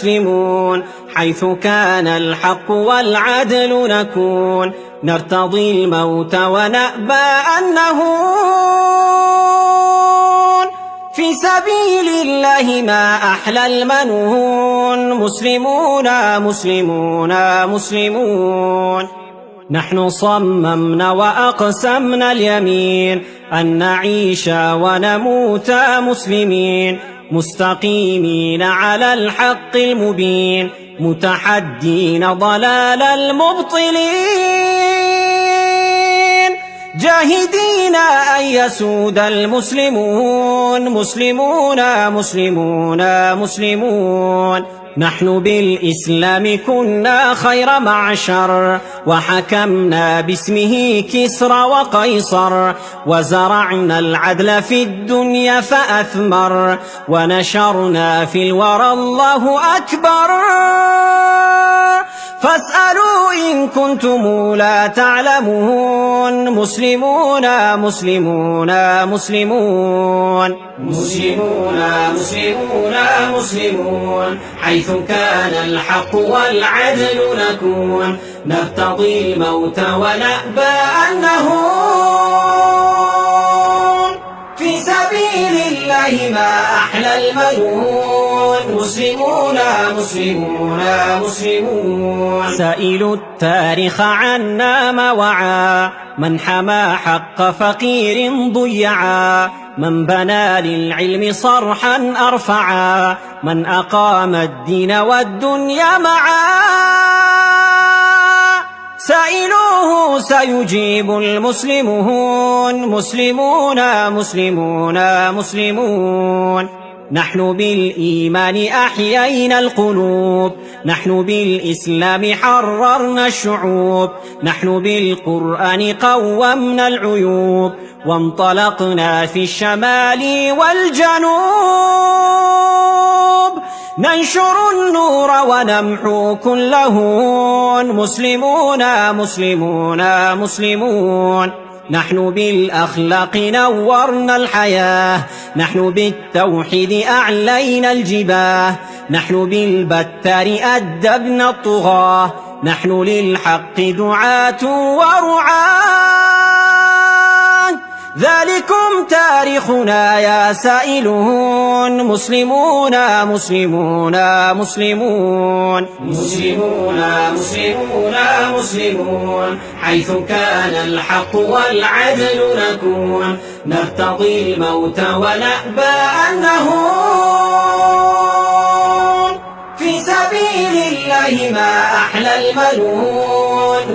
مسلمون حيث كان الحق والعدل نكون نرتضي الموت ونأبى أن نهون في سبيل الله ما أحلى المنون مسلمون مسلمون مسلمون نحن صممنا وأقسمنا اليمين أن نعيش ونموت مسلمين مستقيمين على الحق المبين متحدين ضلال المبطلين جاهدين أن يسود المسلمون مسلمون مسلمون مسلمون نحن بالإسلام كنا خير معشر وحكمنا باسمه كسرى وقيصر وزرعنا العدل في الدنيا فأثمر ونشرنا في الورى الله أكبر فاسألوا إن كنتم لا تعلمون مسلمون مسلمون مسلمون مسلمون مسلمون مسلمون حيث كان الحق والعدل نكون نرتضي الموت ونأبى أن نهون في سبيل الله ما أحلى المنون مسلمون مسلمون مسلمون سائلوا التاريخ عنا ما وعى من حمى حق فقير ضيعا من بنى للعلم صرحا أرفعا من أقام الدين والدنيا معا سائلوه سيجيب المسلمون مسلمون مسلمون مسلمون نحن بالإيمان أحيينا القلوب نحن بالإسلام حررنا الشعوب نحن بالقرآن قومنا العيوب وانطلقنا في الشمال والجنوب ننشر النور ونمحو كل هون مسلمون مسلمون مسلمون نحن بالأخلاق نورنا الحياة نحن بالتوحيد أعلينا الجباه نحن بالبتار أدبنا الطغاة نحن للحق دعاة ورعاة ذلكم تاريخنا يا سائلون مسلمون مسلمون مسلمون مسلمون مسلمون مسلمون حيث كان الحق والعدل نكون نرتضي الموت ونأبى أن نهون في سبيل الله ما أحلى المنون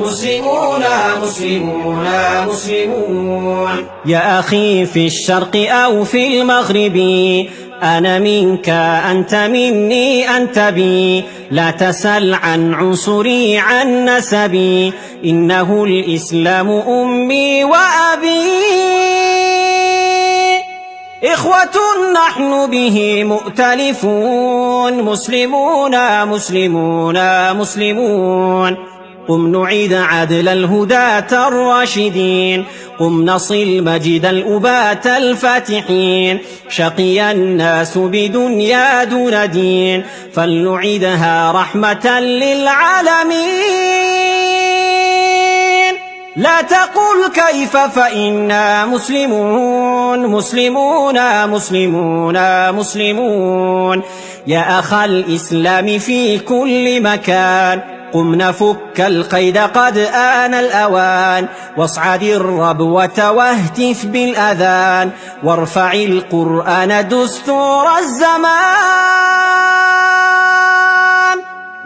مسلمون مسلمون مسلمون يا أخي في الشرق أو في المغرب أنا منك أنت مني أنت بي لا تسل عن عنصري عن نسبي إنه الإسلام أمي وأبي إخوة نحن به مؤتلفون مسلمون مسلمون مسلمون قم نعيد عدل الهداة الراشدين قم نصل مجد الأباة الفاتحين شقي الناس بدنيا دون دين فلنعيدها رحمة للعالمين لا تقل كيف فإنا مسلمون مسلمون مسلمون مسلمون يا أخ الإسلام في كل مكان قم نفك القيد قد آن الأوان واصعد الربوة واهتف بالأذان وارفع القرآن دستور الزمان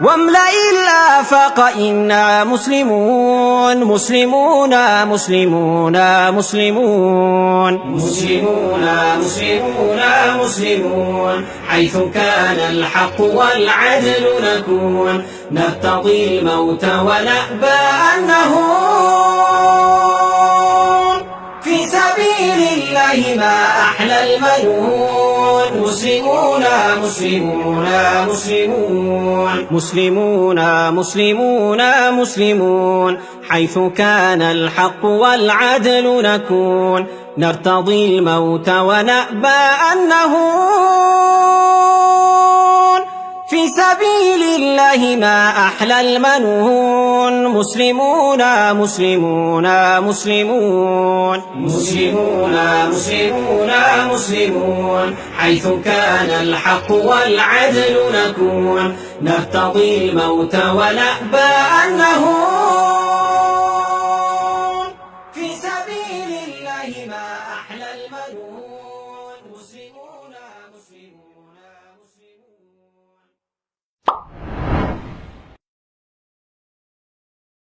واملأ الآفاق إنا مسلمون مسلمون مسلمون مسلمون مسلمون مسلمون مسلمون حيث كان الحق والعدل نكون نرتضي الموت ونأبى أن نهون في سبيل الله ما أحلى المنون مسلمون مسلمون مسلمون مسلمون مسلمون مسلمون حيث كان الحق والعدل نكون نرتضي الموت ونأبى أن نهون في سبيل الله ما أحلى المنون. مسلمون مسلمون مسلمون مسلمون مسلمون مسلمون حيث كان الحق والعدل نكون. نرتضي الموت ونأبى أن نهون.